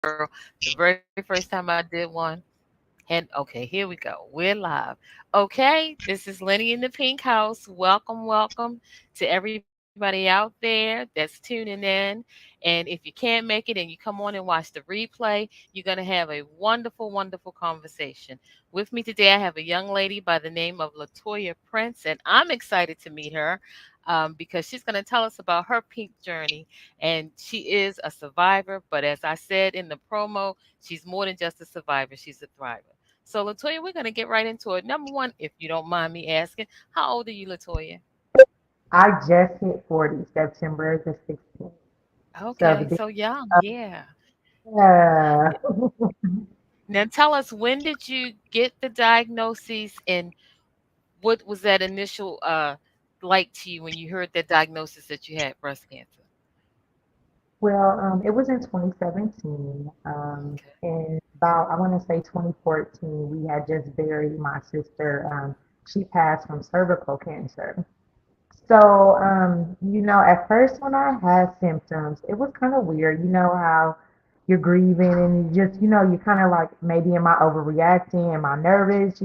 the very first time I did one. And okay, here we go. We're live. Okay, this is Lenny in the Pink House. Welcome, welcome to everybody out there that's tuning in. And if you can't make it and you come on and watch the replay, you're going to have a wonderful, wonderful conversation. With me today, I have a young lady by the name of LaToya Prince, and I'm excited to meet her because she's going to tell us about her pink journey. And she is a survivor, but as I said in the promo, she's more than just a survivor, she's a thriver. So, LaToya, we're going to get right into it. Number one, if you don't mind me asking, how old are you, LaToya? I just hit 40, September the 16th. So the Okay, big, so young, yeah. uh, Now tell us, when did you get the diagnosis, and what was that initial like to you when you heard that diagnosis that you had breast cancer? well, it was in 2017. Okay. And about, I want to say 2014, we had just buried my sister. She passed from cervical cancer. So, at first when I had symptoms, it was kind of weird. You know how you're grieving and you just, you kind of like, maybe am I overreacting? Am I nervous?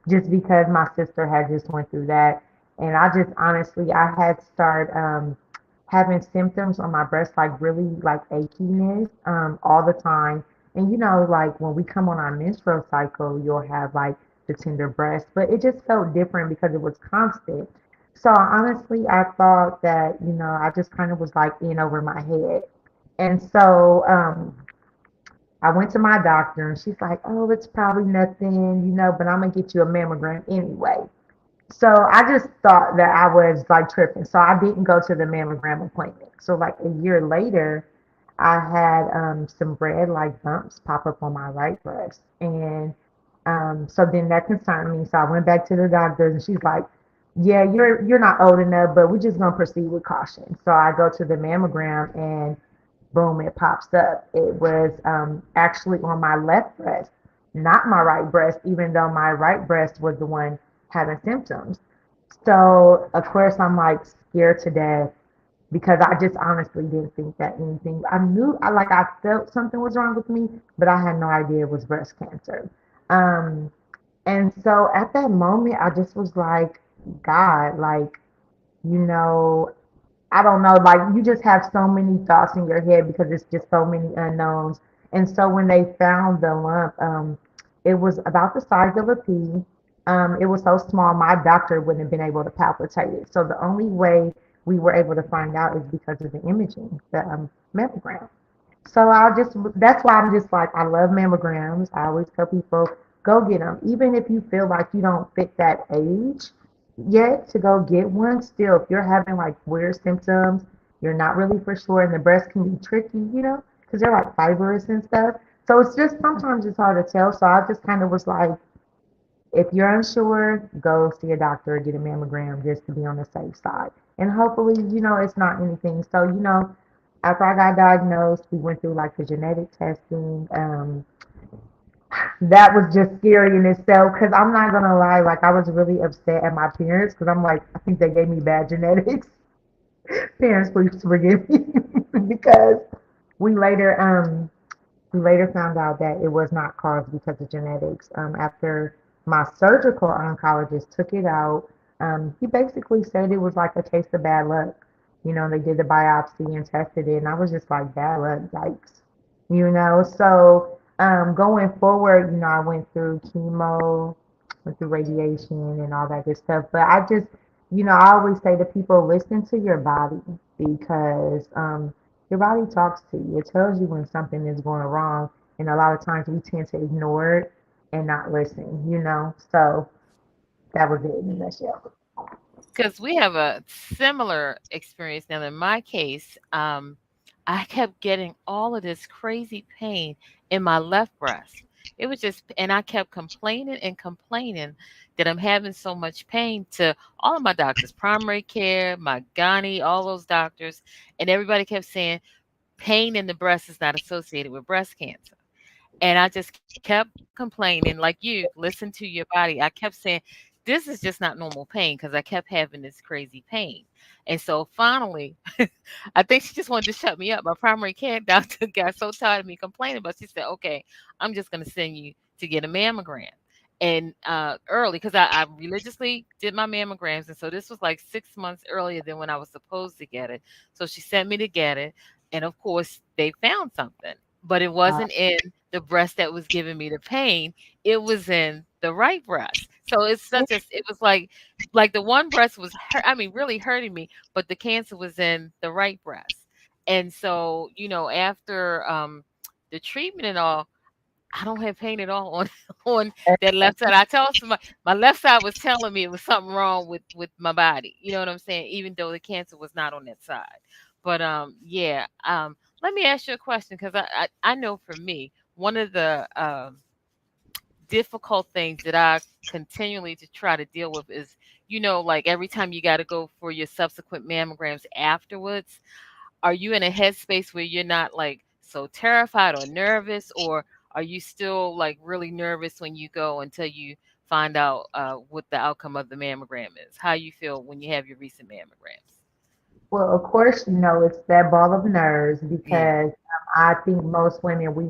Just because my sister had just went through that. And I just honestly, I had started having symptoms on my breast, like really like achiness all the time. And like when we come on our menstrual cycle, you'll have like the tender breast, but it just felt different because it was constant. So honestly, I thought that, I just kind of was like in over my head. And so I went to my doctor and she's like, oh, it's probably nothing, but I'm going to get you a mammogram anyway. So I just thought that I was like tripping. So I didn't go to the mammogram appointment. So like a year later, I had some red like bumps pop up on my right breast. And so then that concerned me. So I went back to the doctors and she's like, yeah, you're not old enough, but we're just gonna proceed with caution. So I go to the mammogram and boom, it pops up. It was actually on my left breast, not my right breast, even though my right breast was the one having symptoms. So of course I'm like scared to death because I just honestly didn't think that anything. I knew I felt something was wrong with me, but I had no idea it was breast cancer. Um, and so at that moment, I just was like, God, like, you know, I don't know, like you just have so many thoughts in your head because it's just so many unknowns. And so when they found the lump, it was about the size of a pea. It was so small, my doctor wouldn't have been able to palpitate it. So the only way we were able to find out is because of the imaging, the mammogram. So that's why I'm just like, I love mammograms. I always tell people, go get them. Even if you feel like you don't fit that age yet to go get one, still, if you're having like weird symptoms, you're not really for sure, and the breast can be tricky, because they're like fibrous and stuff. So it's just sometimes it's hard to tell. So I just kind of was like, if you're unsure, go see a doctor or get a mammogram just to be on the safe side. And hopefully, it's not anything. So, after I got diagnosed, we went through like the genetic testing. That was just scary in itself because I'm not gonna lie, like I was really upset at my parents because I'm like, I think they gave me bad genetics. Parents, please forgive me because we later um we later found out that it was not caused because of genetics. After my surgical oncologist took it out, he basically said it was like a case of bad luck. They did the biopsy and tested it, and I was just like, bad luck, yikes. So going forward, I went through chemo, went through radiation, and all that good stuff. But I always say to people, listen to your body because your body talks to you. It tells you when something is going wrong, and a lot of times we tend to ignore it and not listen. So that was it in a nutshell. Because we have a similar experience. Now, in my case, I kept getting all of this crazy pain in my left breast. It was just, and I kept complaining and complaining that I'm having so much pain to all of my doctors, primary care, my gynae, all those doctors, and everybody kept saying pain in the breast is not associated with breast cancer. And I just kept complaining, like you, listen to your body. I kept saying, this is just not normal pain because I kept having this crazy pain. And so finally, I think she just wanted to shut me up. My primary care doctor got so tired of me complaining, but she said, "Okay, I'm just going to send you to get a mammogram." And early, because I religiously did my mammograms, and so this was like 6 months earlier than when I was supposed to get it. So she sent me to get it, and of course they found something, but it Uh, wasn't in the breast that was giving me the pain. It was in the right breast. So it's such a it was like the one breast was I mean really hurting me, but the cancer was in the right breast. And so, after the treatment and all, I don't have pain at all on on that left side. I tell somebody my left side was telling me it was something wrong with my body. You know what I'm saying? Even though the cancer was not on that side. But yeah. Let me ask you a question because I know for me one of the difficult things that I continually to try to deal with is, like every time you got to go for your subsequent mammograms afterwards, are you in a headspace where you're not like so terrified or nervous, or are you still like really nervous when you go until you find out what the outcome of the mammogram is? How you feel when you have your recent mammograms? well, of course, it's that ball of nerves Yeah. because I think most women we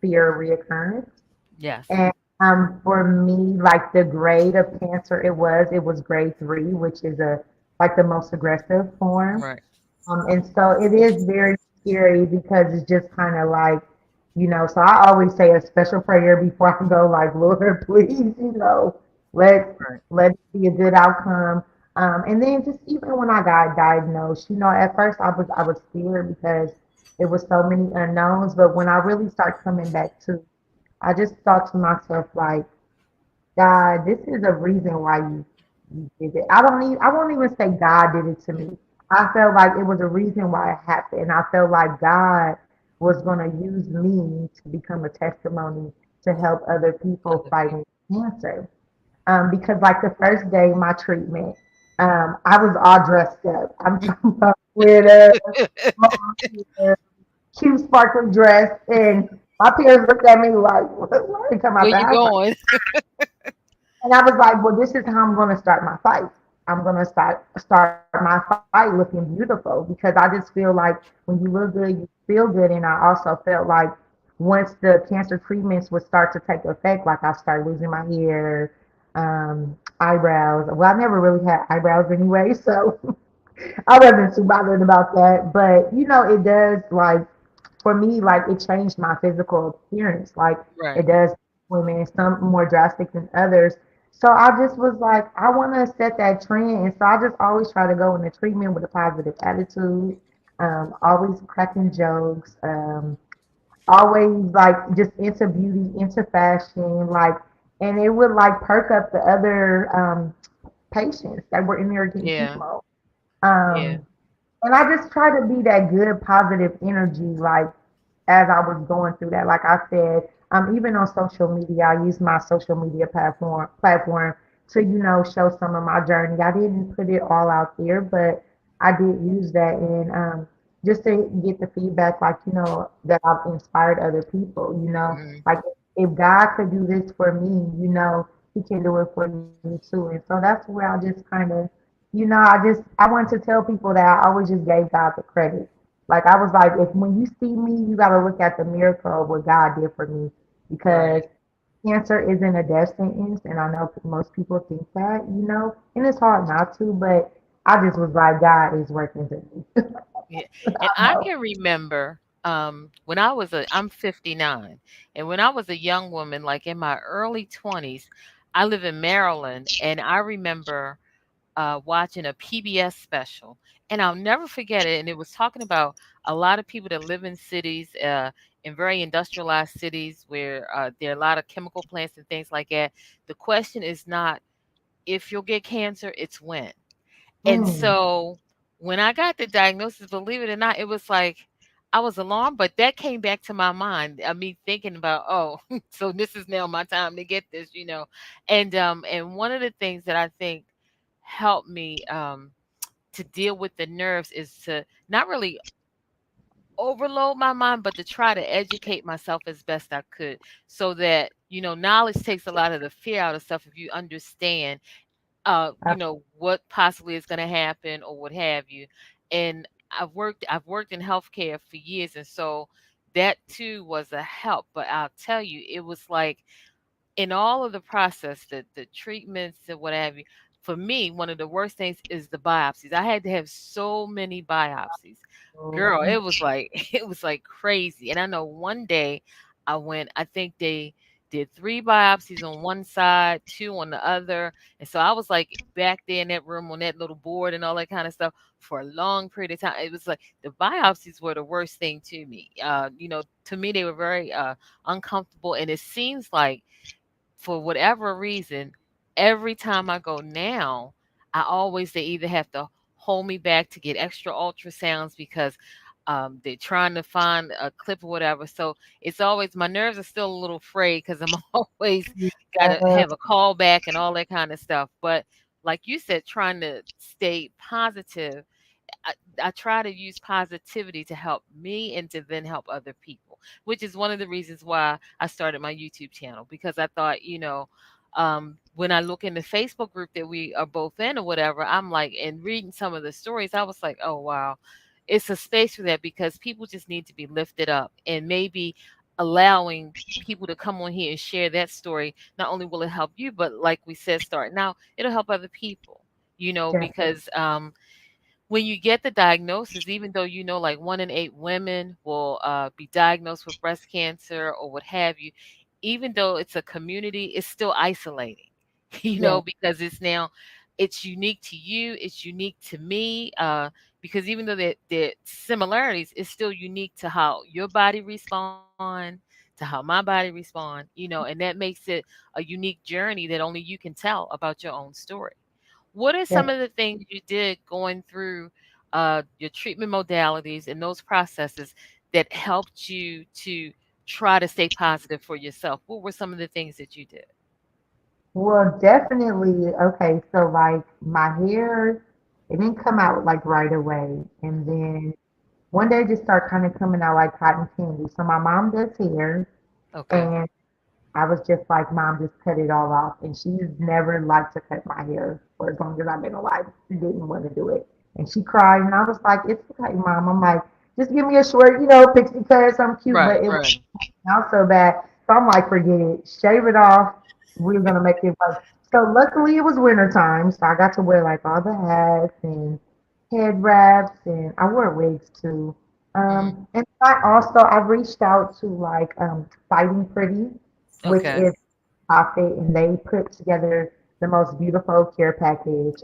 fear reoccurrence. Yes. And for me, like the grade of cancer it was grade 3, which is a like the most aggressive form. Right. And so it is very scary because it's just kind of like, so I always say a special prayer before I go, like, Lord, please, let Right. let it be a good outcome. And then just even when I got diagnosed, at first I was scared because it was so many unknowns. But when I really start coming back to, I just thought to myself like, God, this is a reason why you did it. I won't even say God did it to me. I felt like it was a reason why it happened. I felt like God was gonna use me to become a testimony to help other people Other fighting people. cancer. Because like the first day my treatment, I was all dressed up. I'm talking about glitter, long hair, cute sparkly dress, and my parents looked at me like, "Why are you come out Where the you house?" going? And I was like, well, this is how I'm going to start my fight. I'm going to start my fight looking beautiful because I just feel like when you look good, you feel good. And I also felt like once the cancer treatments would start to take effect, like I started losing my hair, eyebrows. Well, I never really had eyebrows anyway, so I wasn't too bothered about that. But it does like for me, like it changed my physical appearance. Like Right. it does women, some more drastic than others. So I just was like, I want to set that trend, and so I just always try to go in the treatment with a positive attitude. Always cracking jokes. Always like just into beauty, into fashion, like, and it would like perk up the other patients that were in there getting Yeah. chemo. Yeah. Um, and I just try to be that good, positive energy, like as I was going through that. Like I said, even on social media, I use my social media platform to, show some of my journey. I didn't put it all out there, but I did use that and just to get the feedback, like, that I've inspired other people, Mhm. like if God could do this for me, he can do it for you too. And so that's where I just kind of I want to tell people that I always just gave God the credit. Like I was like, if when you see me, you got to look at the miracle of what God did for me, because Right. cancer isn't a death sentence, and I know most people think that, and it's hard not to, but I just was like, God is working through me. Yeah. And I I know. can remember when I'm 59, and when I was a young woman, like in my early 20s, I live in Maryland, and I remember watching a PBS special, and I'll never forget it. And it was talking about a lot of people that live in cities, in very industrialized cities where there are a lot of chemical plants and things like that. The question is not if you'll get cancer, it's when. And Mm, so when I got the diagnosis, believe it or not, it was like I was alarmed, but that came back to my mind. I mean, thinking about, oh, so this is now my time to get this. And one of the things that I think helped me to deal with the nerves is to not really overload my mind, but to try to educate myself as best I could, so that, knowledge takes a lot of the fear out of stuff if you understand, what possibly is going to happen or what have you. And I've worked in healthcare for years, and so that too was a help. But I'll tell you, it was like, in all of the process, the treatments and what have you, for me, one of the worst things is the biopsies. I had to have so many biopsies. Girl, absolutely. it was like it was like crazy. And I know one day I think they did 3 biopsies on one side, two on the other. And so I was like back there in that room on that little board and all that kind of stuff for a long period of time. It was like the biopsies were the worst thing to me. To me they were very uncomfortable, and it seems like, for whatever reason, every time I go now, they either have to hold me back to get extra ultrasounds because they're trying to find a clip or whatever. So it's always, my nerves are still a little frayed because I'm always got to Yeah, have a call back and all that kind of stuff. But like you said, trying to stay positive, I, I try to use positivity to help me and to then help other people, which is one of the reasons why I started my YouTube channel, because I thought, when I look in the Facebook group that we are both in or whatever, I'm like, and reading some of the stories, I was like, oh, wow, it's a space for that, because people just need to be lifted up, and maybe allowing people to come on here and share that story. Not only will it help you, but like we said, start now, it'll help other people, definitely. because when you get the diagnosis, even though like 1 in 8 women will be diagnosed with breast cancer or what have you, even though it's a community, it's still isolating, Yeah. because it's unique to you, it's unique to me, because even though they're similarities, it's still unique to how your body respond, to how my body respond, and that makes it a unique journey that only you can tell about your own story. What are some Def- of the things you did going through your treatment modalities and those processes that helped you to try to stay positive for yourself? What were some of the things that you did? well, definitely. Okay, so like my hair, it didn't come out like right away, and then one day it just started kind of coming out like cotton candy. So my mom does hair, Okay. and I was just like, Mom, just cut it all off. And she's never liked to cut my hair for as long as I've been alive. She didn't want to do it. And she cried, and I was like, it's okay, Mom. I'm like, just give me a short, pixie cut or something cute. But Right, it was right. out so bad. So I'm like, forget it. Shave it off. We're going to make it work. So luckily it was winter time. So I got to wear like all the hats and head wraps, and I wore wigs too. Hmm. And I've reached out to like Fighting Pretty, which Okay. is profit, and they put together the most beautiful care package.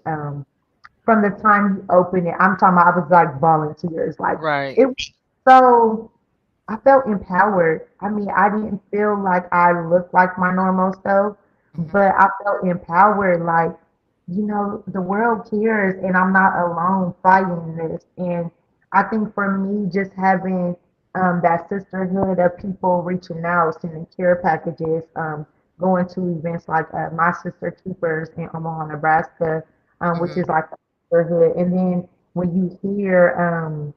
From the time you open it, I'm talking about I was like bawling tears. Like Right. it was so I felt empowered. I mean, I didn't feel like I looked like my normal self, Hmm. but I felt empowered. Like, the world cares and I'm not alone fighting this. And I think for me, just having that sisterhood of people reaching out, sending care packages, going to events like My Sister Keepers in Omaha, Nebraska, which Hmm. is like a sisterhood. And then when you hear,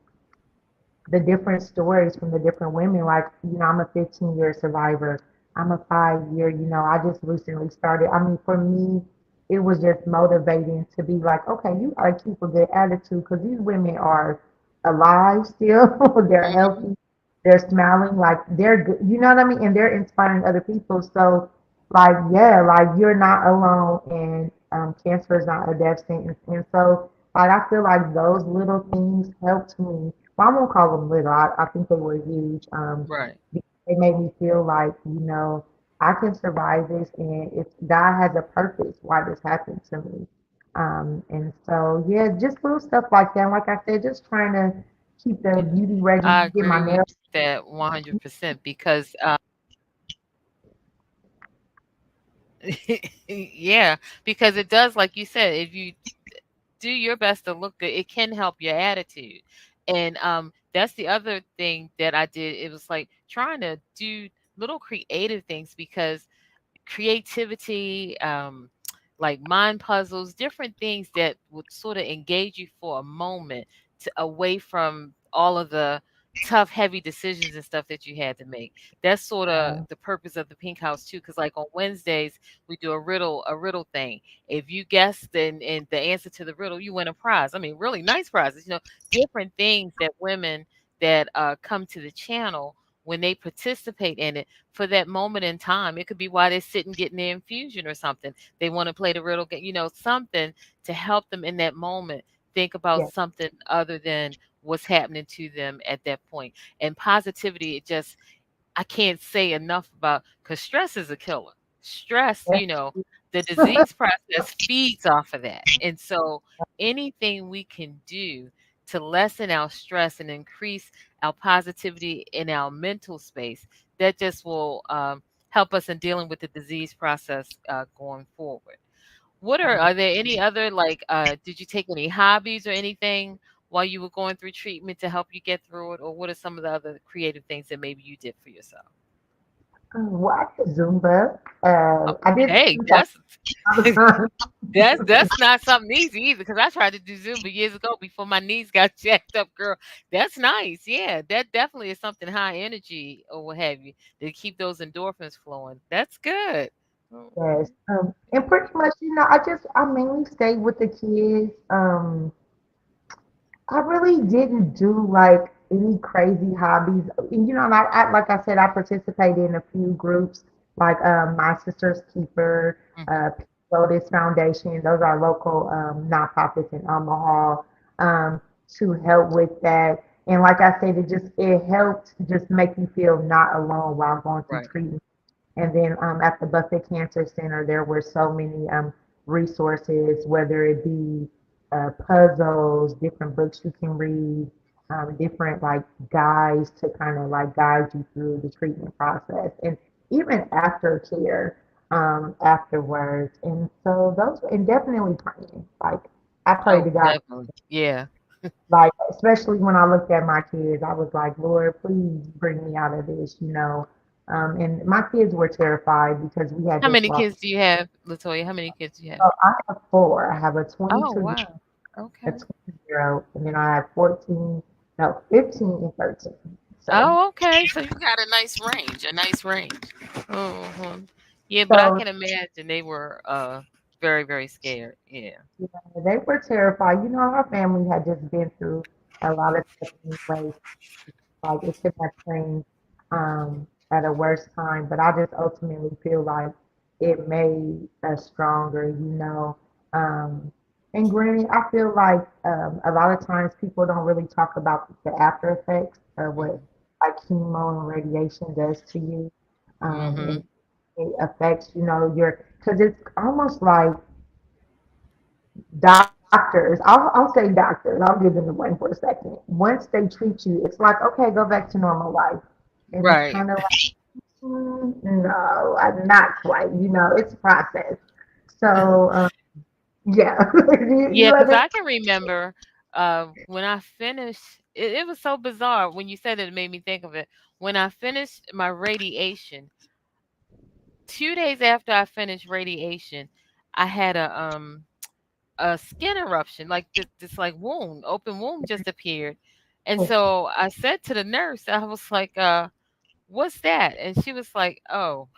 the different stories from the different women. Like, I'm a 15-year survivor. I'm a 5-year, I just recently started. I mean, for me, it was just motivating to be like, okay, you got to keep a good attitude because these women are alive still. They're Hmm. healthy. They're smiling. Like, they're good. You know what I mean? And they're inspiring other people. So, like, yeah, like, you're not alone, and cancer is not a death sentence. And so, like, I feel like those little things helped me. Well, I won't call them little. I think they were huge. Right. Because they made me feel like, I can survive this, and if God has a purpose why this happened to me. And so, yeah, just little stuff like that. Like I said, just trying to keep the beauty regimen, I get my agree with nails. that 100%, because yeah, because it does, like you said, if you do your best to look good, it can help your attitude. And that's the other thing that I did. It was like trying to do little creative things, because creativity, like mind puzzles, different things that would sort of engage you for a moment, away from all of the tough, heavy decisions and stuff that you had to make. That's sort of Yeah. the purpose of the Pink House too. Because like on Wednesdays we do a riddle thing. If you guess and the answer to the riddle, you win a prize. I mean, really nice prizes. Different things that women that come to the channel when they participate in it for that moment in time. It could be while they're sitting getting their infusion or something. They want to play the riddle game, something to help them in that moment think about Yeah. something other than what's happening to them at that point. And positivity, it just I can't say enough about because stress is a killer. Stress, the disease process feeds off of that. And so anything we can do to lessen our stress and increase our positivity in our mental space, that just will help us in dealing with the disease process going forward. Are there any other like did you take any hobbies or anything while you were going through treatment to help you get through it, or what are some of the other creative things that maybe you did for yourself? Well, I did Zumba. I did Okay, Zumba all the time. that's not something easy either because I tried to do Zumba years ago before my knees got jacked up, girl. That's nice. Yeah, that definitely is something high energy or what have you to keep those endorphins flowing. That's good. Yes. Mhm. And pretty much, I mainly stayed with the kids. I really didn't do like any crazy hobbies. And, like I said, I participated in a few groups, like My Sister's Keeper, Mhm. Peace Lotus Foundation. Those are local nonprofits in Omaha, um, to help with that. And like I said, it helped just make you feel not alone while going through Right. treatment. And then at the Buffett Cancer Center, there were so many resources, whether it be puzzles, different books you can read, different like guides to kind of like guide you through the treatment process, and even aftercare afterwards. And so and definitely praying. Like I pray to Oh, God, definitely. Yeah. like especially when I looked at my kids, I was like, Lord, please bring me out of this. And my kids were terrified because we had How just many lost. kids do you have, Latoya? How many kids do you have? So I have four. I have a Oh, 22, wow. a Okay. 20-year-old, and then I have 14, no, 15 and 13. So, Oh, okay. So you got a nice range, a nice range. Hmm. Yeah, but I so can imagine they were very, very scared. Yeah. yeah, they were terrified. Our family had just been through a lot of stuff anyway. Like it could have changed at a worse time, but I just ultimately feel like it made us stronger. Um, and granted, I feel like a lot of times people don't really talk about the after effects of what Hmm. like chemo and radiation does to you. Hmm. And it affects, because it's almost like doctors, I'll say doctors, I'll give them the blame for a second. Once they treat you, it's like, okay, go back to normal life. And it's Right. kind of like, no, not quite. It's a process. So, yeah, Yeah, you because understand? I can remember when I finished, it was so bizarre. When you said it, it made me think of it. When I finished my radiation, 2 days after I finished radiation, I had a skin eruption, like this like wound, open wound just appeared. And so I said to the nurse, I was like, what's that? And she was like, oh,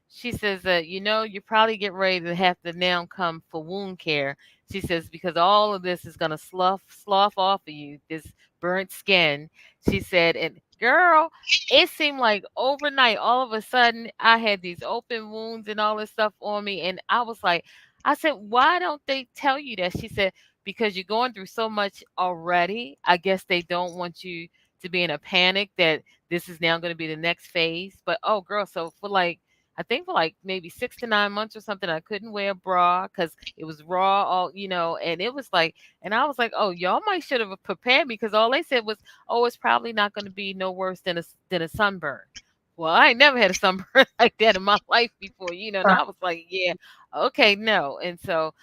she says that, you probably get ready to have to now come for wound care. She says, because all of this is going to slough off of you, this burnt skin. She said, and girl, it seemed like overnight, all of a sudden, I had these open wounds and all this stuff on me. And I said, why don't they tell you that? She said, because you're going through so much already. I guess they don't want you to be in a panic that this is now going to be the next phase. But oh, girl, so I think for like maybe 6 to 9 months or something, I couldn't wear a bra because it was raw, and it was like, and I was like, oh, y'all might should have prepared me because all they said was, oh, it's probably not going to be no worse than a sunburn. Well, I ain't never had a sunburn like that in my life before, and I was like, yeah, okay, no. And so,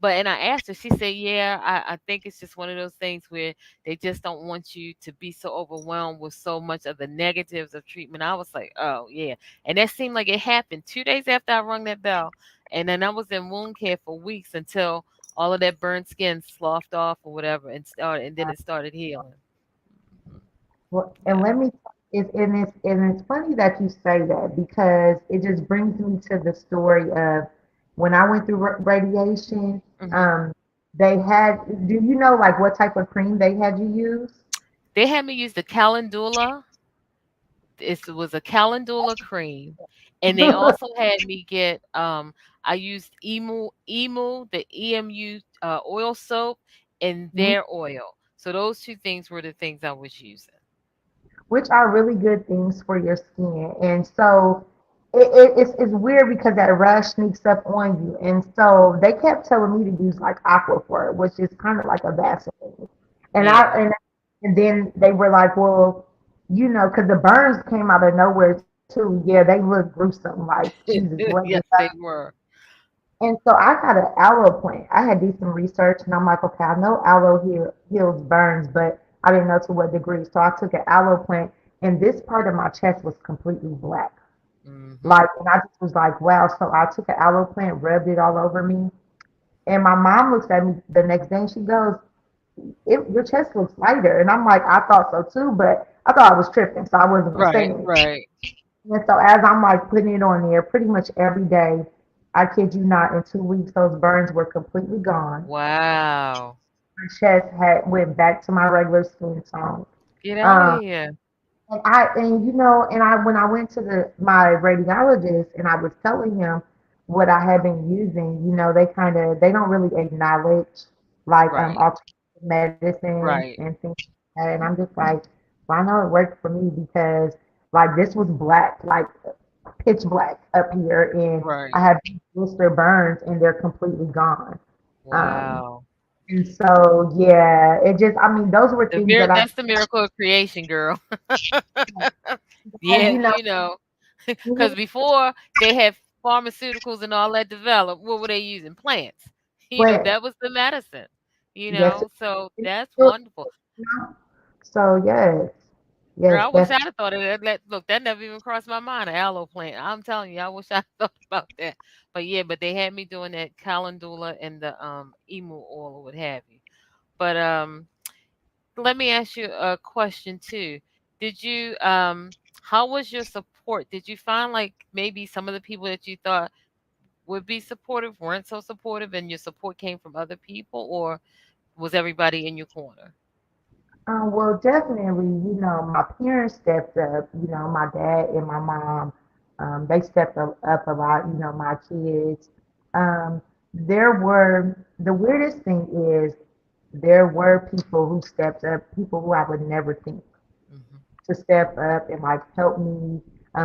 and I asked her, she said, yeah, I think it's just one of those things where they just don't want you to be so overwhelmed with so much of the negatives of treatment. I was like, oh, yeah. And that seemed like it happened 2 days after I rung that bell. And then I was in wound care for weeks until all of that burnt skin sloughed off or whatever and then it started healing. Mhm. Well, and Yeah. let me, it's funny that you say that because it just brings me to the story of when I went through radiation. Hmm. Um, they had, do you know like what type of cream they had you use? They had me use the calendula. It was a calendula cream, and they also had me get I used the EMU oil soap and their oil. So those two things were the things I was using. Which are really good things for your skin. And so it's weird because that rush sneaks up on you. And so they kept telling me to use like Aquaphor, which is kind of like a Vaseline. And I Yeah. and then they were like, well, you know, because the burns came out of nowhere too. Yeah, they look gruesome. Like Jesus, what is Yes, that? they were. And so I got an aloe plant. I had to do some research, and I'm like, okay, I know aloe heals burns, but I didn't know to what degree. So I took an aloe plant, and this part of my chest was completely black. Hmm. Like, and I just was like, wow. So I took an aloe plant, rubbed it all over me, and my mom looks at me the next day, and she goes, "Your chest looks lighter." And I'm like, I thought so too, but I thought I was tripping, so I wasn't gonna say Right, anything. right. And so as I'm like putting it on there, pretty much every day, I kid you not, in 2 weeks those burns were completely gone. Wow. My chest had went back to my regular skin tone. Get out of Um, here. and you know, and I when I went to my radiologist and I was telling him what I had been using, you know, they don't really acknowledge like Right, alternative medicines and right, things like that. And I'm just like, well, I know it worked for me because like this was black, like pitch black up here, and I right. have blister burns and they're completely gone. Um, Wow. and so yeah, it just I mean those were things that I That's the miracle of creation, girl. and Yeah, because before they had pharmaceuticals and all that developed, what were they using? Plants. but That was the medicine. yes, So it's that's still, wonderful. you know? So yes, Girl, yes, I wish that's I'd have thought of that. Look, that never even crossed my mind, an aloe plant. I'm telling you, I wish I thought about that. But yeah, but they had me doing that calendula and the emu oil or what have you. But let me ask you a question too. Did you how was your support? Did you find like maybe some of the people that you thought would be supportive weren't so supportive and your support came from other people, or was everybody in your corner? well, definitely, you know, my parents stepped up. You know, my dad and my mom, they stepped up a lot. You know, my kids. There were the weirdest thing is there were people who stepped up, people who I would never think Hmm. to step up and like help me,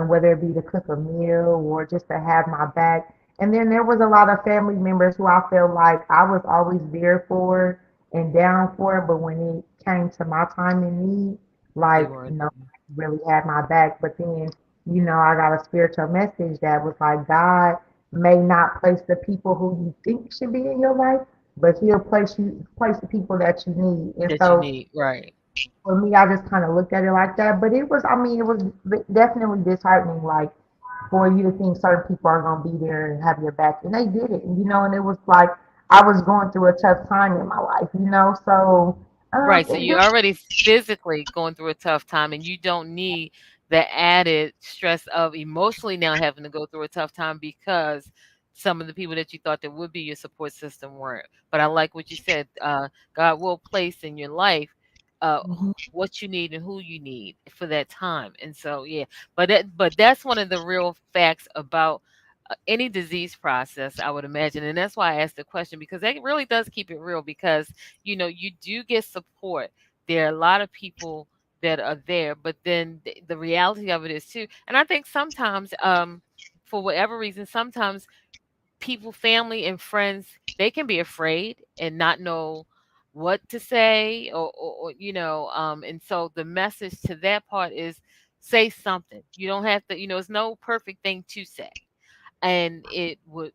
whether it be to cook a meal or just to have my back. And then there was a lot of family members who I felt like I was always there for and down for, but when it came to my time in need, They like weren't nobody there. really had my back. But then, you know, I got a spiritual message that was like God may not place the people who you think should be in your life, but He'll place the people that you need. And That you so need, right. for me, I just kind of looked at it like that. But it was, I mean, it was definitely disheartening, like for you to think certain people are gonna be there and have your back, and they did it, you know. And it was like I was going through a tough time in my life, you know. So Right, so it you're just already physically going through a tough time and you don't need the added stress of emotionally now having to go through a tough time because some of the people that you thought that would be your support system weren't. But I like what you said. God will place in your life what you need and who you need for that time. And so, yeah, but that's one of the real facts about any disease process, I would imagine. And that's why I asked the question because that really does keep it real because you do get support. There are a lot of people that are there, but then the reality of it is too. And I think sometimes, for whatever reason, sometimes people, family, and friends, they can be afraid and not know what to say, and so the message to that part is say something. You don't have to, it's no perfect thing to say, and it would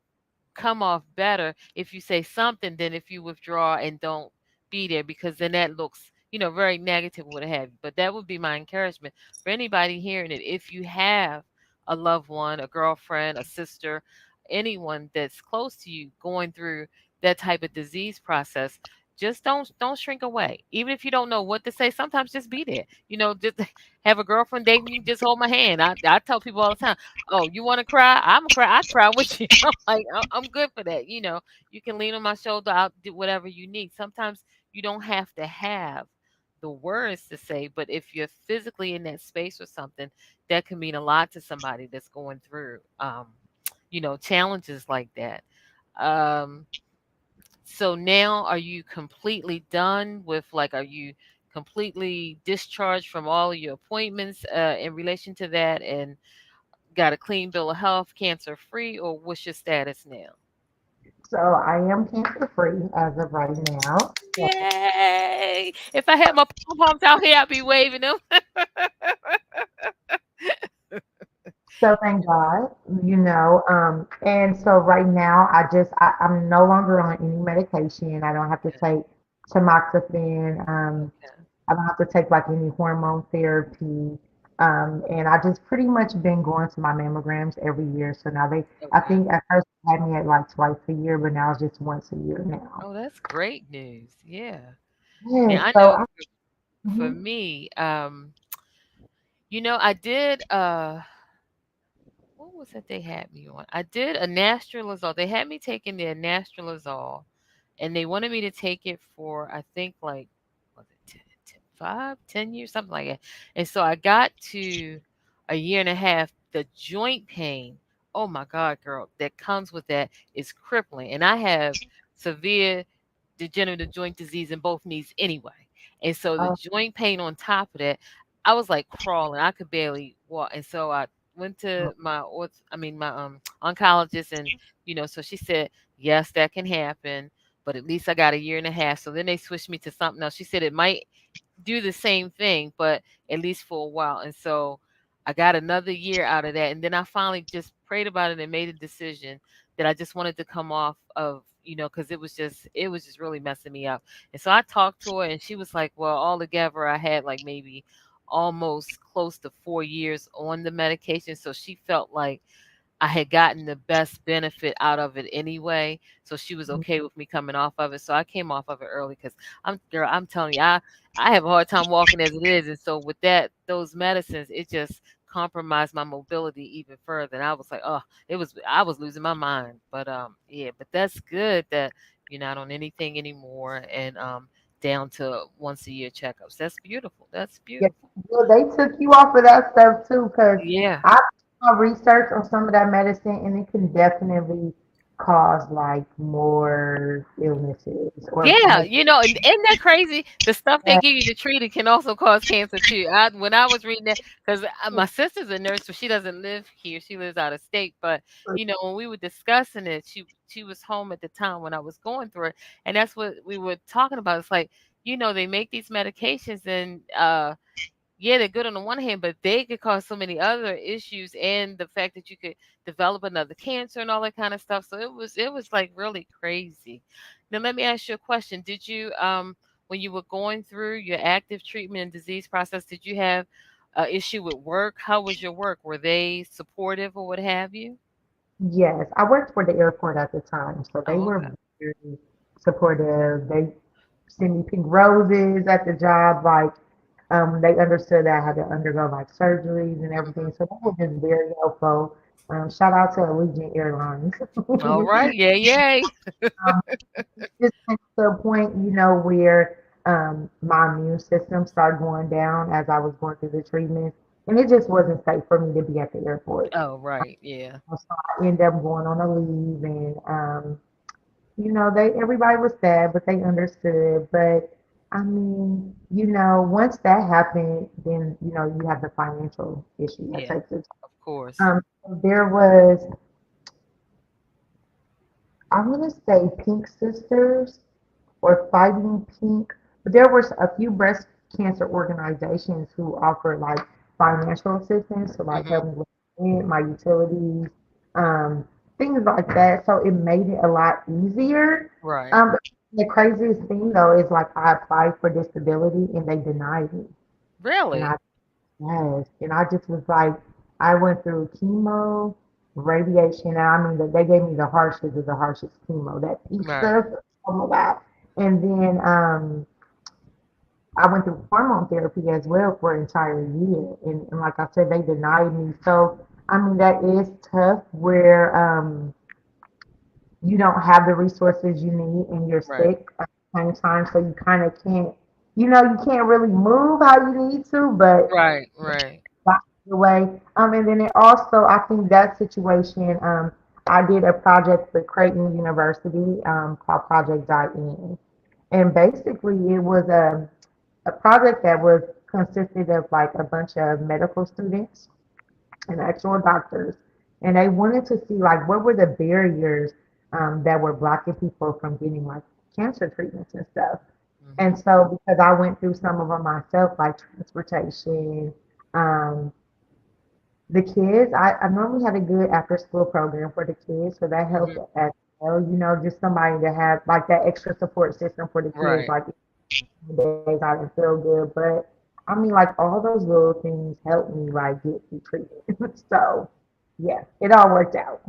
come off better if you say something than if you withdraw and don't be there because then that looks very negative, what have you. But that would be my encouragement for anybody hearing it. If you have a loved one, a girlfriend, a sister, anyone that's close to you going through that type of disease process, just don't shrink away. Even if you don't know what to say, sometimes just be there. Just have a girlfriend dating you, just hold my hand. I tell people all the time, oh, you want to cry? I'm cry. I cry with you. I'm like, I'm good for that. You can lean on my shoulder. I'll do whatever you need. Sometimes you don't have to have the words to say, but if you're physically in that space or something, that can mean a lot to somebody that's going through, challenges like that. Um, so now are you completely done with, like, are you completely discharged from all of your appointments in relation to that, and got a clean bill of health, cancer free, or what's your status now? So I am cancer free as of right now. So, Yay! If I had my pom poms out here, I'd be waving them. so thank God, and so right now I'm no longer on any medication. I don't have to Okay. take tamoxifen. Okay. I don't have to take like any hormone therapy. And I just pretty much been going to my mammograms every year. So now I Okay. think at first they had me at like twice a year, but now it's just once a year now. Oh, that's great news. Yeah. Yeah. Now I So know I, for mhm. me, I did what was it they had me on? I did a nastrolazole. They had me taking their nastrolazole, and they wanted me to take it for, I think, like, was it 10 years, something like that. And so I got to a year and a half. The joint pain, oh my God, girl, that comes with that is crippling. And I have severe degenerative joint disease in both knees anyway. And so the Oh, joint pain on top of that, I was like crawling. I could barely walk. And so I went to my oncologist, and so she said, yes, that can happen, but at least I got a year and a half. So then they switched me to something else. She said it might do the same thing, but at least for a while. And so I got another year out of that. And then I finally just prayed about it and made a decision that I just wanted to come off of, because it was just really messing me up. And so I talked to her, and she was like, well, altogether I had like maybe almost close to 4 years on the medication. So she felt like I had gotten the best benefit out of it anyway, so she was okay with me coming off of it. So I came off of it early because I'm telling you, I have a hard time walking as it is, and so with those medicines, it just compromised my mobility even further. And I was like, oh, I was losing my mind. But yeah, but that's good that you're not on anything anymore, and down to once a year checkups. That's beautiful. That's yeah. beautiful. Well, they took you off of that stuff too, because Yeah. I did my research on some of that medicine, and it can definitely cause like more illnesses or Yeah, make and isn't that crazy? The stuff they that. give you to treat it can also cause cancer too. When I was reading that, because my sister's a nurse, so she doesn't live here; she lives out of state. But when we were discussing it, she was home at the time when I was going through it, and that's what we were talking about. It's like, they make these medications, and yeah, they're good on the one hand, but they could cause so many other issues, and the fact that you could develop another cancer and all that kind of stuff. So it was like really crazy. Now let me ask you a question. Did you when you were going through your active treatment and disease process, did you have an issue with work? How was your work? Were they supportive or what have you? Yes, I worked for the airport at the time, so they Oh, were okay. very supportive. They sent me pink roses at the job, like they understood that I had to undergo like surgeries and Hmm. everything, so they were just very helpful. Shout out to Allegiant Airlines. All right. Yay, yay. um, just came to a point, where my immune system started going down as I was going through the treatment, and it just wasn't safe for me to be at the airport. Oh, right. Yeah. So I ended up going on a leave, and they everybody was sad, but they understood. But I mean, once that happened, then you have the financial issue that Yeah. takes it. Of course. There was, I want to say, Pink Sisters or Fighting Pink, but there was a few breast cancer organizations who offered like financial assistance to like help Hmm. me with rent, my utilities, um, things like that. So it made it a lot easier. Right. But the craziest thing though is like I applied for disability and they denied me, and I Really? yes, and I just was like, I went through chemo, radiation, and I mean that they gave me the harshest of the harshest chemo, that pink Right. stuff. Oh my God. And then I went through hormone therapy as well for an entire year. And like I said, they denied me. So, I mean, that is tough where you don't have the resources you need and you're Right. sick at the same time. So you kind of can't, you can't really move how you need to, but Right. Right. that's the way. And then it also, I think that situation, I did a project with Creighton University called Project Diane. And basically, it was a project that was consisted of like a bunch of medical students and actual doctors, and they wanted to see like what were the barriers that were blocking people from getting like cancer treatments and stuff. And Hmm. so, because I went through some of them myself, like transportation, um, the kids, I normally had a good after school program for the kids, so that helped Hmm. as well. Just somebody to have like that extra support system for the kids, Right. like days I didn't feel good. But I mean, like all those little things helped me like get through treatment. So yeah, it all worked out.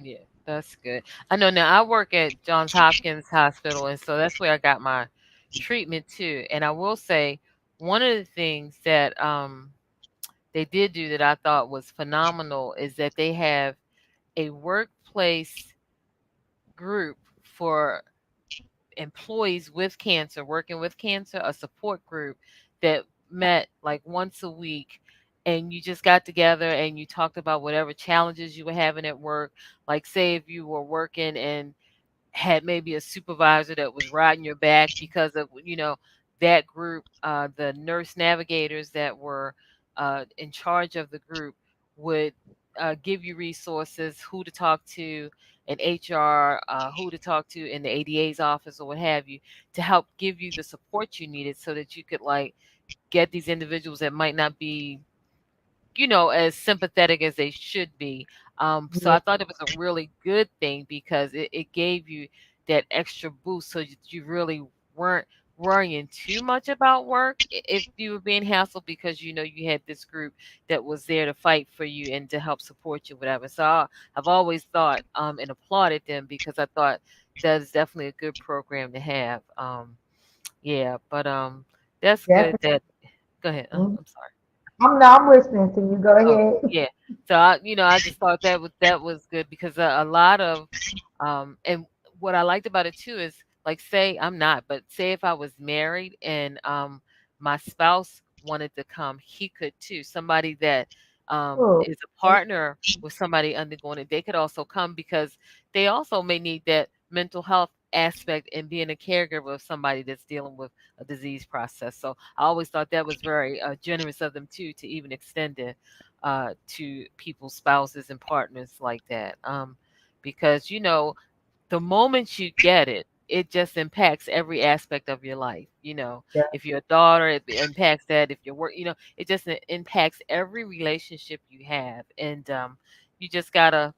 Yeah, that's good. I know now I work at Johns Hopkins Hospital, and so that's where I got my treatment too. And I will say one of the things that they did do that I thought was phenomenal is that they have a workplace group for employees with cancer, working with cancer, a support group that met like once a week. And you just got together and you talked about whatever challenges you were having at work. Like, say, if you were working and had maybe a supervisor that was riding your back because of that group, the nurse navigators that were in charge of the group would give you resources, who to talk to in HR, who to talk to in the ADA's office or what have you, to help give you the support you needed so that you could like get these individuals that might not be as sympathetic as they should be. So Yeah, I thought it was a really good thing because it gave you that extra boost so that you really weren't worrying too much about work if you were being hassled because you had this group that was there to fight for you and to help support you, whatever. So I've always thought and applauded them because I thought that is definitely a good program to have. Yeah, but that's good definitely. that. Go ahead. I'm sorry. I'm listening to you. Go Oh, ahead. yeah. So I just thought that was good because a lot of and what I liked about it too is like say I'm not, but say if I was married and my spouse wanted to come, he could too. Somebody that Oh, is a partner with somebody undergoing it, they could also come because they also may need that mental health aspect and being a caregiver of somebody that's dealing with a disease process. So I always thought that was very generous of them too to even extend it to people's spouses and partners like that. Because the moment you get it, it just impacts every aspect of your life. yeah, If you're a daughter, it impacts that. If you're work, it just impacts every relationship you have, and you just gotta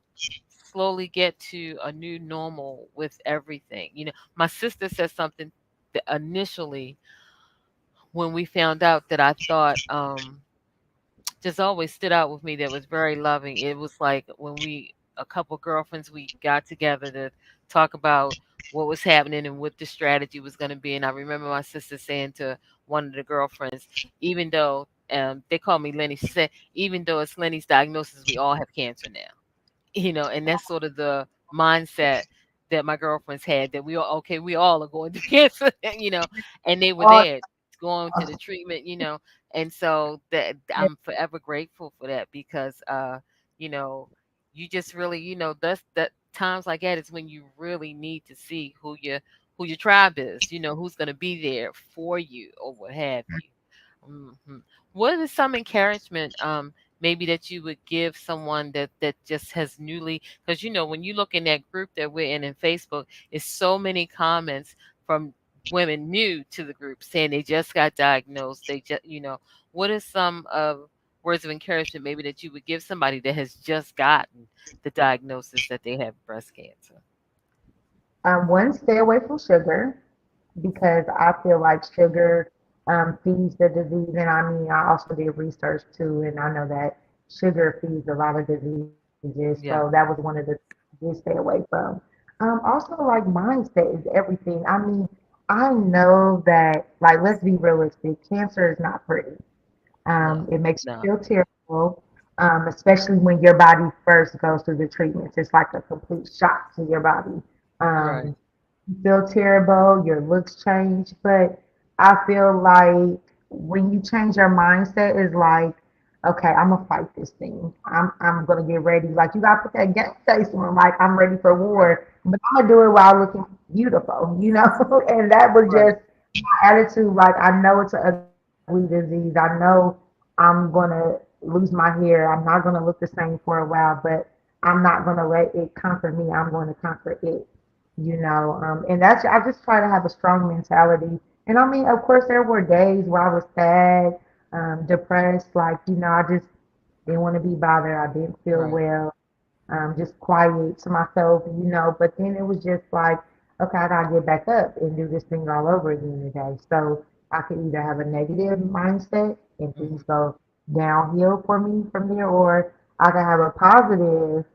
slowly get to a new normal with everything. My sister said something that initially when we found out that I thought just always stood out with me that was very loving. It was like when a couple girlfriends, we got together to talk about what was happening and what the strategy was going to be. And I remember my sister saying to one of the girlfriends, even though they call me Lenny, she said, even though it's Lenny's diagnosis, we all have cancer now. And that's sort of the mindset that my girlfriends had, that we all are going to cancer, and they were all there going to the treatment, and so that I'm forever grateful for that because, you know, you just really, that's that times like that is when you really need to see who your tribe is, who's going to be there for you or what have you. What is some encouragement maybe that you would give someone that just has newly, because when you look in that group that we're in Facebook, it's so many comments from women new to the group saying they just got diagnosed. They just what are some of words of encouragement maybe that you would give somebody that has just gotten the diagnosis that they have breast cancer? one, stay away from sugar because I feel like sugar feeds the disease. And I mean, I also did research too, and I know that sugar feeds a lot of diseases. So that was Yeah. one of the things I did stay away from. Also, like mindset is everything. I mean, I know that, like, let's be realistic, cancer is not pretty. No, It makes no. you feel terrible, especially when your body first goes through the treatments. It's like a complete shock to your body. Right, Um, you feel terrible, your looks change, but I feel like when you change your mindset, is like, okay, I'm gonna fight this thing. I'm gonna get ready. Like you gotta put that game face on, like I'm ready for right, war, but I'm gonna do it while looking beautiful, you know? And that was right, just my attitude. Like I know it's an ugly disease. I know I'm gonna lose my hair. I'm not gonna look the same for a while, but I'm not gonna let it conquer me. I'm going to conquer it, and that's I just try to have a strong mentality. And I mean, of course, there were days where I was sad, depressed, like I just didn't want to be bothered. I didn't feel right. well, just quiet to myself. But then it was just like, okay, I gotta get back up and do this thing all over again today. So I could either have a negative mindset and things Mhm. go downhill for me from there, or I could have a positive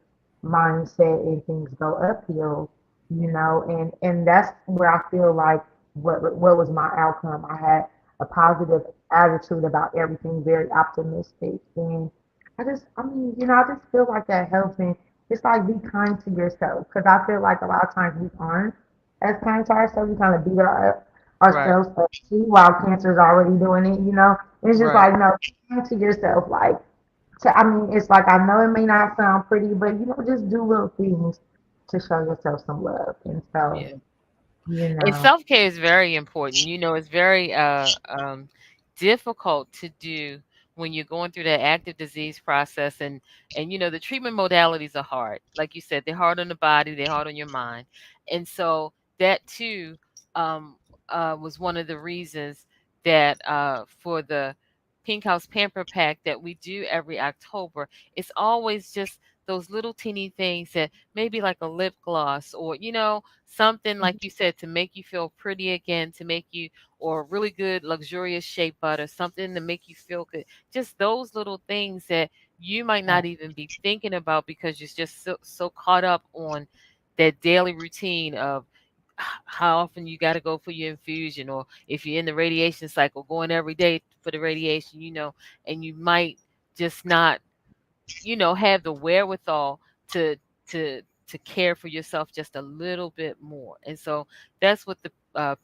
mindset and things go uphill. And that's where I feel like what was my outcome. I had a positive attitude about everything, very optimistic, and I just feel like that helps. And it's like be kind to yourself because I feel like a lot of times we aren't as kind to ourselves. We kind of beat Right, ourselves up too while cancer is already doing it. It's just right. like, no, be kind to yourself. Like, I mean, it's like I know it may not sound pretty, but just do little things to show yourself some love. And so, Yeah. you And know, self-care is very important. It's very difficult to do when you're going through that active disease process, and the treatment modalities are hard. Like you said, they're hard on the body, they're hard on your mind. And so that too um was one of the reasons that for the Pink House Pamper Pack that we do every October, it's always just those little teeny things that maybe like a lip gloss, or something like you said, to make you feel pretty again, to make you, or really good luxurious shea butter, something to make you feel good. Just those little things that you might not even be thinking about because you're just so caught up on that daily routine of how often you got to go for your infusion, or if you're in the radiation cycle, going every day for the radiation, and you might just not have the wherewithal to to care for yourself just a little bit more. And so that's what the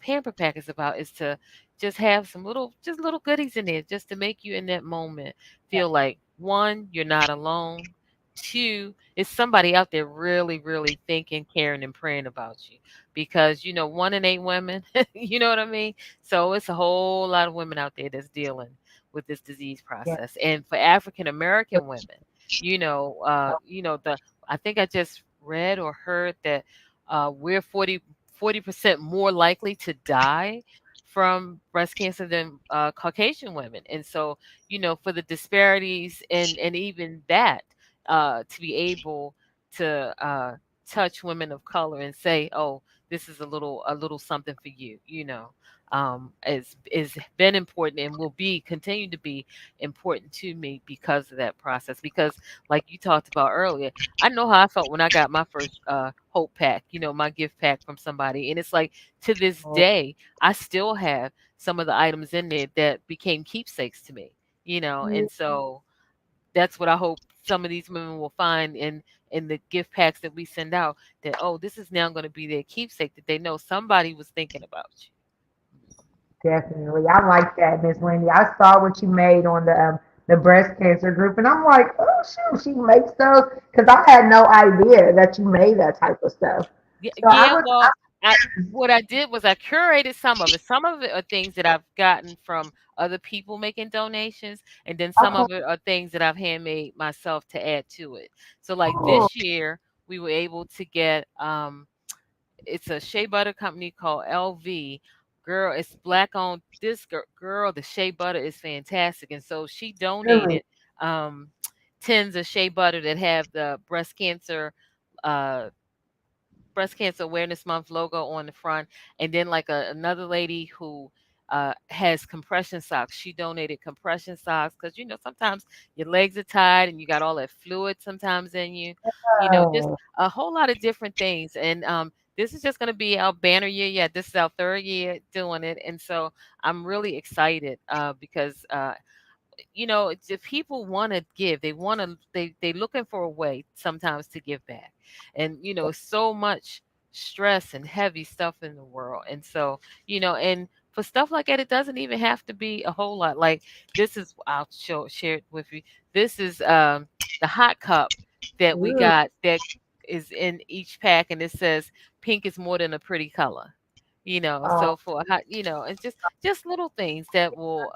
Pamper Pack is about, is to just have some little goodies in there, just to make you in that moment feel like, one, you're not alone. Two, it's somebody out there really, really thinking, caring, and praying about you. Because one in eight women, you know what I mean? So it's a whole lot of women out there that's dealing with this disease yeah, process. And for African American women, the I think I just read or heard that we're 40% more likely to die from breast cancer than Caucasian women. And so, for the disparities, and even that, to be able to touch women of color and say, oh, this is a little something for you, is been important and will be continue to be important to me because of that process. Because like you talked about earlier, I know how I felt when I got my first hope pack, my gift pack from somebody. And it's like, to this oh, day, I still have some of the items in there that became keepsakes to me, yeah, and so that's what I hope some of these women will find in the gift packs that we send out, that, oh, this is now going to be their keepsake, that they know somebody was thinking about you. definitely. I like that, Miss Wendy. I saw what you made on the breast cancer group, and I'm like, oh shoot, she makes those because I had no idea that you made that type of stuff. Yeah, So I yeah, would, well, what I did was I curated some of it. Some of it are things that I've gotten from other people making donations, and then some okay, of it are things that I've handmade myself to add to it. So like cool, this year, we were able to get it's a shea butter company called LV. Girl, it's black owned. This girl, the shea butter is fantastic, and so she really, donated um tins of shea butter that have the uh breast cancer awareness month logo on the front. And then like another lady who has compression socks, she donated compression socks, because sometimes your legs are tied and you got all that fluid sometimes in you, just oh, a whole lot of different things. And this is just going to be our banner year. Yeah, this is our third year doing it, and so I'm really excited because if people want to give, they want to, they looking for a way sometimes to give back, and so much stress and heavy stuff in the world, and so and for stuff like that, it doesn't even have to be a whole lot. Like this is, I'll share it with you. This is the hot cup that we Ooh, got that is in each pack, and it says pink is more than a pretty color. oh, So for a hot, and just little things that will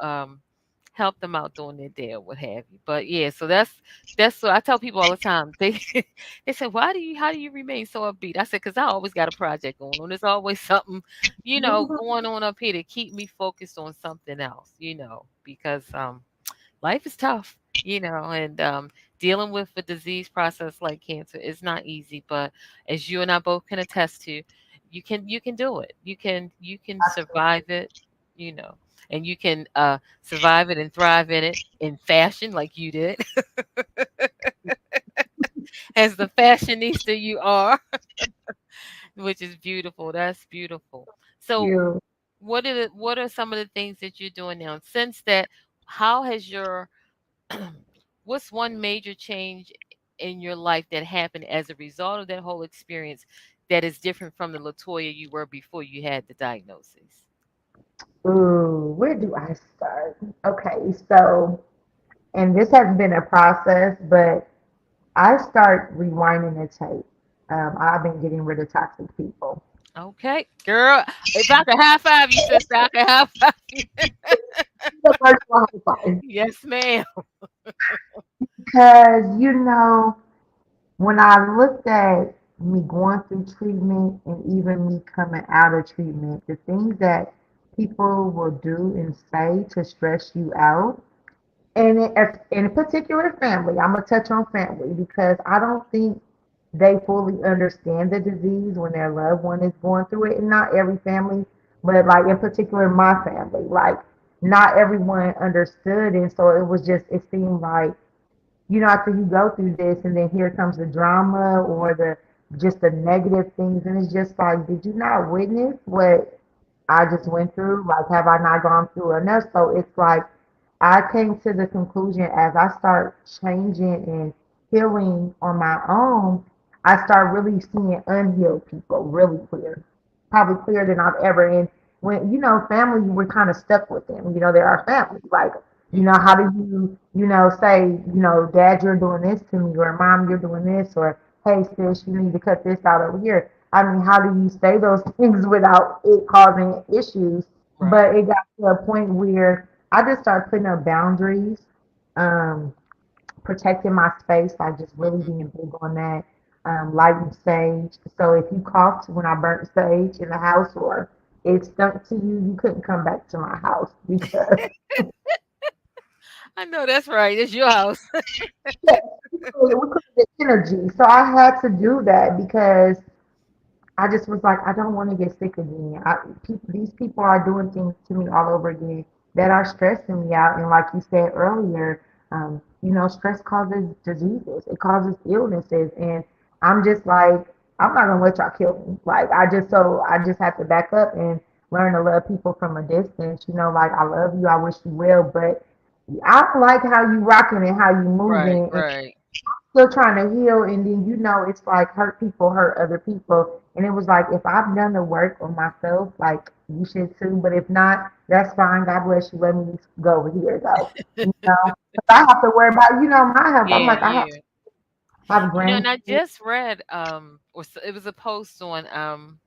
help them out during their day or what have you. But yeah, so that's so I tell people all the time. They they say, how do you remain so upbeat? I said, because I always got a project going on. There's always something, going on up here to keep me focused on something else, because life is tough, and dealing with a disease process like cancer is not easy. But as you and I both can attest to, you can do it. You can survive it, you know, and you can survive it and thrive in it in fashion like you did, as the fashionista you are, which is beautiful. That's beautiful. So, you. what are some of the things that you're doing now? Since that, how has your what's one major change in your life that happened as a result of that whole experience that is different from the LaToya you were before you had the diagnosis? Ooh, where do I start? Okay, so, and this has been a process, but I start rewinding the tape. I've been getting rid of toxic people. Okay, girl. If I could high five you, sister, I could high five you. The virtual high five. Yes, ma'am. Because, when I looked at me going through treatment and even me coming out of treatment, the things that people will do and say to stress you out, and in particular family, I'm gonna touch on family because I don't think they fully understand the disease when their loved one is going through it, and not every family, but like in particular my family, like not everyone understood, and so it seemed like after you go through this and then here comes the drama or the just the negative things, and it's just like, did you not witness what I just went through? Like, have I not gone through enough? So it's like I came to the conclusion as I start changing and healing on my own, I start really seeing unhealed people really clear, probably clearer than I've ever. And when family, we're kind of stuck with them. They're our family. Like, how do you, say, Dad, you're doing this to me, or Mom, you're doing this, or hey, sis, you need to cut this out over here. I mean, how do you say those things without it causing issues? Right. But it got to a point where I just started putting up boundaries, um, protecting my space, like just really Hmm. being big on that. Lighting sage. So if you coughed when I burnt sage in the house or it stunk to you, you couldn't come back to my house because I know that's right. It's your house. yeah, we couldn't get energy. So I had to do that because I just was like, I don't want to get sick again. These people are doing things to me all over again that are stressing me out. And like you said earlier, stress causes diseases. It causes illnesses. And I'm just like, I'm not gonna let y'all kill me. Like I just have to back up and learn to love people from a distance. Like I love you, I wish you well, but I don't like how you rocking and how you Right, moving, and right. still trying to heal, and then it's like hurt people hurt other people, and it was like if I've done the work on myself, like you should too, but if not, that's fine. God bless you. Let me go over here though. you know 'Cause I have to worry about my health. I'm Yeah, like I yeah. have And I grandkids. just read it was a post on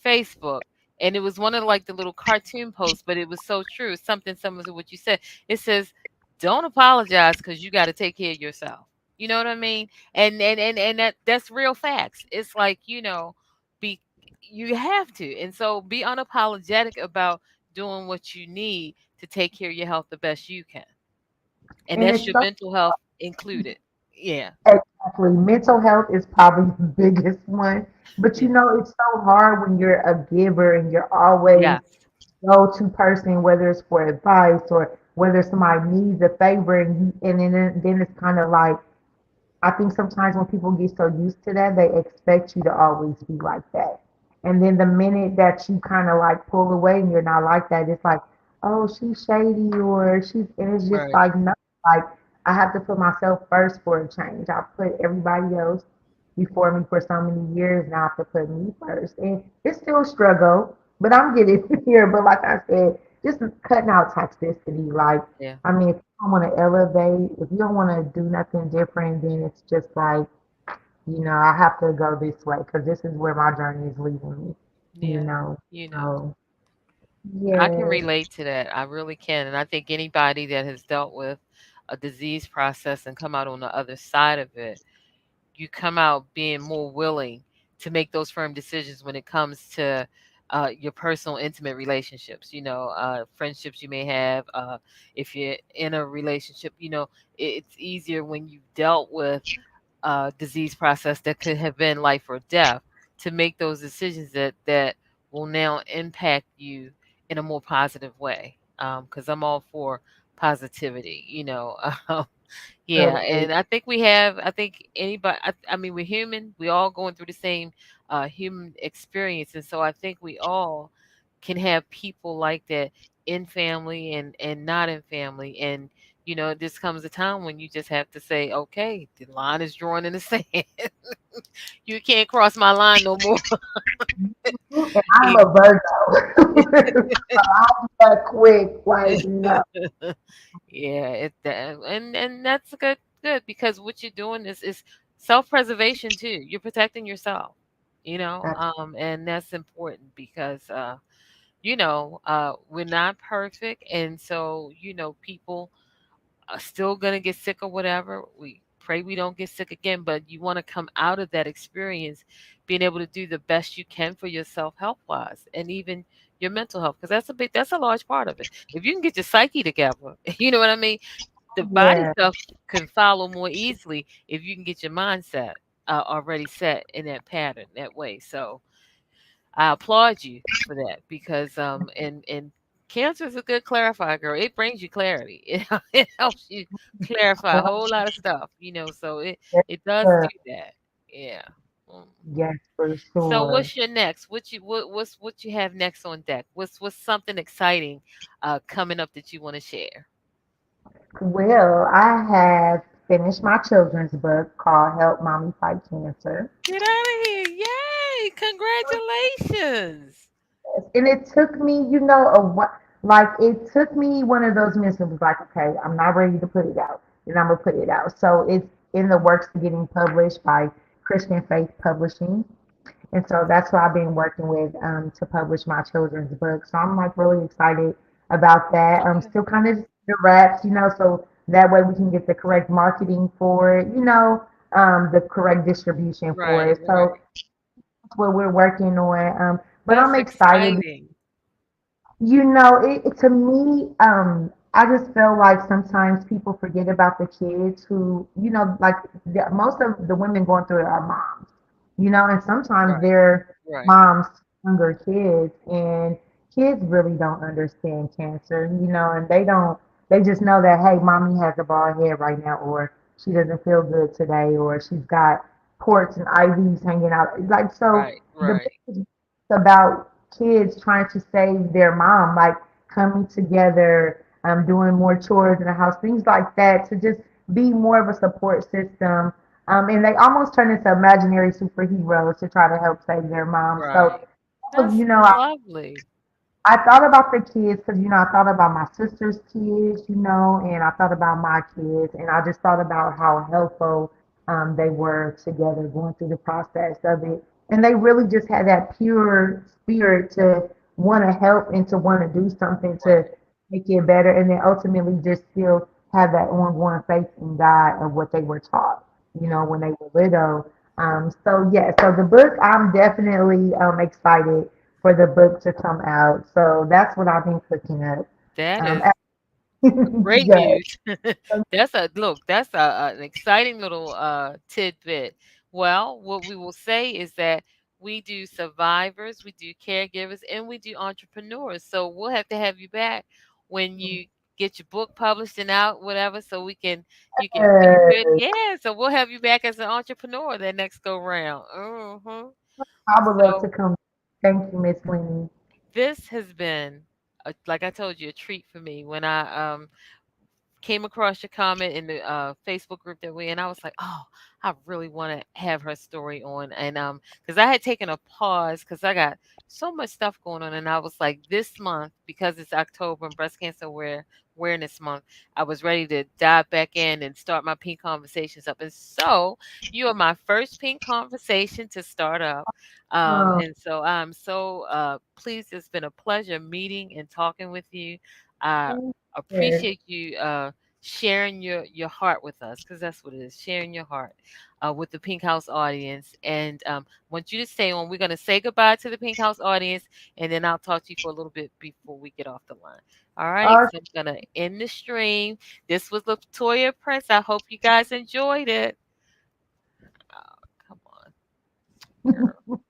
Facebook, and it was one of like the little cartoon posts, but it was so true. It's something similar to what you said. It says, "Don't apologize because you got to take care of yourself." You know what I mean? And that's real facts. It's like be you have to, and so be unapologetic about doing what you need to take care of your health the best you can, and And that's it's your so mental health included. Yeah, exactly, mental health is probably the biggest one, but yeah, it's so hard when you're a giver and you're always yes. go-to person, whether it's for advice or whether somebody needs a favor, and then it's kind of like I think sometimes when people get so used to that, they expect you to always be like that. And then the minute that you kind of like pull away and you're not like that, it's like, oh, she's shady or she's, and it's just Right. like, no, like I have to put myself first for a change. I put everybody else before me for so many years. Now I have to put me first. And it's still a struggle, but I'm getting here. But like I said, just cutting out toxicity. Like, Yeah. I mean, if you don't want to elevate, if you don't want to do nothing different, then it's just like, I have to go this way because this is where my journey is leading me, you Yeah. know. You know. So, I can yes, relate to that. I really can. And I think anybody that has dealt with a disease process and come out on the other side of it, you come out being more willing to make those firm decisions when it comes to your personal, intimate relationships. Friendships you may have. If you're in a relationship, it's easier when you've dealt with disease process that could have been life or death to make those decisions that will now impact you in a more positive way. Because I'm all for positivity. Yeah, totally. and I think anybody, I mean, we're human. We all going through the same human experience, and so I think we all can have people like that in family and not in family. And this comes a time when you just have to say, okay, the line is drawn in the sand. You can't cross my line no more. And I'm a Virgo. I'll be that quick. Like, no. Yeah, and that's good because what you're doing is self-preservation too. You're protecting yourself, and that's important because we're not perfect, and so people are still gonna get sick or whatever. We pray we don't get sick again, but you want to come out of that experience being able to do the best you can for yourself health wise and even your mental health because that's a large part of it. If you can get your psyche together, you know what I mean, the body Yeah, stuff can follow more easily if you can get your mindset already set in that pattern that way. So I applaud you for that because and cancer is a good clarifier, girl. It brings you clarity. It helps you clarify a whole lot of stuff, so it does uh, do that. Yeah. Mm. yes, for So sure. what's your next? What you have next on deck? What's something exciting coming up that you want to share? Well, I have finished my children's book called Help Mommy Fight Cancer. Get out of here. Yay. Congratulations. And it took me, a what, like it took me one of those minutes and was like, okay, I'm not ready to put it out, and I'm gonna put it out. So it's in the works of getting published by Christian Faith Publishing, and so that's what I've been working with to publish my children's book. So I'm like really excited about that. I'm Okay. still kind of the wraps, so that way we can get the correct marketing for it, the correct distribution for Right, it. So right. that's what we're working on. But I'm That's excited. exciting. To me, I just feel like sometimes people forget about the kids who, like most of the women going through it are moms, and sometimes Right, they're right, moms, younger kids, and kids really don't understand cancer, and they just know that, hey, mommy has a bald head right now, or she doesn't feel good today, or she's got ports and IVs hanging out. Like, so right, the book right. is about kids trying to save their mom, like coming together, doing more chores in the house, things like that, to just be more of a support system. And they almost turn into imaginary superheroes to try to help save their mom. So, Right. That's I lovely. thought about the kids because, I thought about my sister's kids, and I thought about my kids, and I just thought about how helpful they were together going through the process of it. And they really just had that pure spirit to want to help and to want to do something to Right. make it better, and then ultimately just still have that ongoing faith in God of what they were taught, when they were little. So yeah, so the book, I'm definitely excited for the book to come out. So that's what I've been cooking up. That Um, is great yes, news. That's an exciting little tidbit. Well, what we will say is that we do survivors, we do caregivers, and we do entrepreneurs. So we'll have to have you back when you get your book published and out, whatever, so you can feature it. Yeah, so we'll have you back as an entrepreneur that next go round. I would love So to come. Thank you, Miss Winnie. This has been, like I told you, a treat for me when I came across your comment in the Facebook group that we in. I was like, oh, I really want to have her story on, and because I had taken a pause because I got so much stuff going on, and I was like, this month because it's October and Breast Cancer Awareness Month, I was ready to dive back in and start my pink conversations up, and so you are my first pink conversation to start up, Oh, and so I'm so pleased. It's been a pleasure meeting and talking with you. I yes. appreciate you sharing your heart with us because that's what it is, sharing your heart with the Pink House audience. And want you to stay on. We're going to say goodbye to the Pink House audience, and then I'll talk to you for a little bit before we get off the line. All right, Oh, so I'm going to end the stream. This was LaToya Prince. I hope you guys enjoyed it. Oh, come on, girl.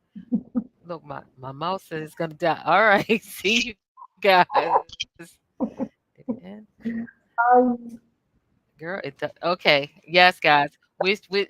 Look, my mouse says it's going to die. All right, see you guys. Did it end? oh, Girl, okay. Yes, guys. We